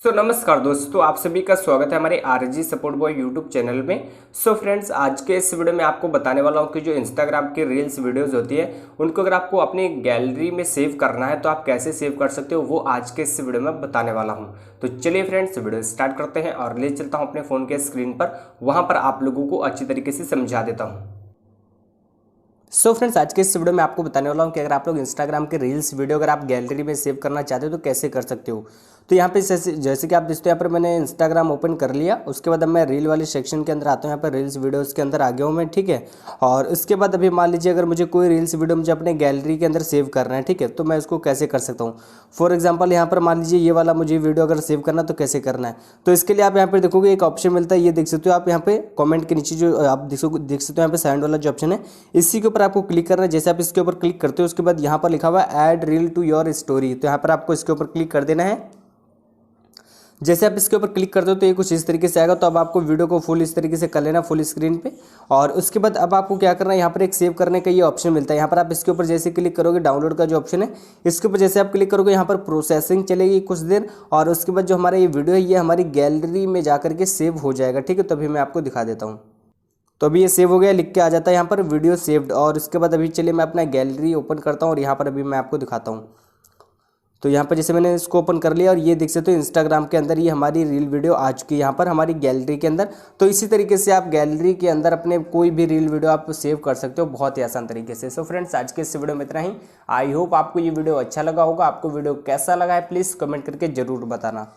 नमस्कार दोस्तों, आप सभी का स्वागत है हमारे RG support boy YouTube channel में। फ्रेंड्स, आज के इस वीडियो में आपको बताने वाला हूँ कि जो इंस्टाग्राम की रील्स वीडियोस होती है उनको अगर आपको अपनी गैलरी में सेव करना है तो आप कैसे सेव कर सकते हो, वो आज के इस वीडियो में बताने वाला हूँ। तो चलिए फ्रेंड्स, वीडियो स्टार्ट करते हैं और ले चलता हूँ अपने फ़ोन के स्क्रीन पर, वहाँ पर आप लोगों को अच्छी तरीके से समझा देता हूँ। फ्रेंड्स, आज के इस वीडियो में आपको बताने वाला हूँ कि अगर आप लोग इंस्टाग्राम के रील्स वीडियो अगर आप गैलरी में सेव करना चाहते हो तो कैसे कर सकते हो। तो यहाँ पे जैसे कि आप देखते हो, यहाँ पर मैंने इंस्टाग्राम ओपन कर लिया। उसके बाद अब मैं रील वाले सेक्शन के अंदर आता हूँ। यहाँ पर रील्स वीडियोस के अंदर आ गया हूँ मैं, ठीक है। और उसके बाद अभी मान लीजिए अगर मुझे कोई रील्स वीडियो मुझे अपने गैलरी के अंदर सेव करना है, ठीक है, तो मैं इसको कैसे कर सकता हूँ। फॉर एग्जाम्पल यहाँ पर मान लीजिए ये वाला मुझे वीडियो अगर सेव करना है तो कैसे करना है। तो इसके लिए आप यहाँ पर देखोगे एक ऑप्शन मिलता है, ये देख सकते हो आप यहाँ पे कॉमेंट के नीचे जो आप देख सकते हो यहाँ पे साइड वाला जो ऑप्शन है, इसी के ऊपर आपको क्लिक करना है। जैसे आप इसके ऊपर क्लिक करते हो उसके बाद यहाँ पर लिखा हुआ है add reel to your story, तो यहाँ पर आपको इसके ऊपर क्लिक कर देना है। जैसे आप इसके ऊपर क्लिक करते हो तो ये कुछ इस तरीके से आएगा। तो अब आपको वीडियो को फुल इस तरीके से कर लेना, फुल स्क्रीन पे। और उसके बाद अब आपको क्या करना है, यहाँ पर एक सेव करने का ये ऑप्शन मिलता है। यहाँ पर आप इसके ऊपर जैसे क्लिक करोगे, डाउनलोड का जो ऑप्शन है इसके ऊपर जैसे आप क्लिक करोगे, यहाँ पर प्रोसेसिंग चलेगी कुछ देर, और उसके बाद जो हमारा ये वीडियो है ये हमारी गैलरी में जाकर के सेव हो जाएगा, ठीक है। तो अभी मैं आपको दिखा देता हूँ। तो अभी ये सेव हो गया, लिख के आ जाता है यहाँ पर वीडियो सेव्ड। और उसके बाद अभी चलिए मैं अपना गैलरी ओपन करता हूँ और यहाँ पर अभी मैं आपको दिखाता हूँ। तो यहाँ पर जैसे मैंने इसको ओपन कर लिया और ये देख सकते हो इंस्टाग्राम के अंदर ये हमारी रील वीडियो आ चुकी है यहाँ पर हमारी गैलरी के अंदर। तो इसी तरीके से आप गैलरी के अंदर अपने कोई भी रील वीडियो आप सेव कर सकते हो बहुत ही आसान तरीके से। फ्रेंड्स, आज के इस वीडियो में इतना ही। आई होप आपको ये वीडियो अच्छा लगा होगा। आपको वीडियो कैसा लगा है प्लीज़ कमेंट करके ज़रूर बताना।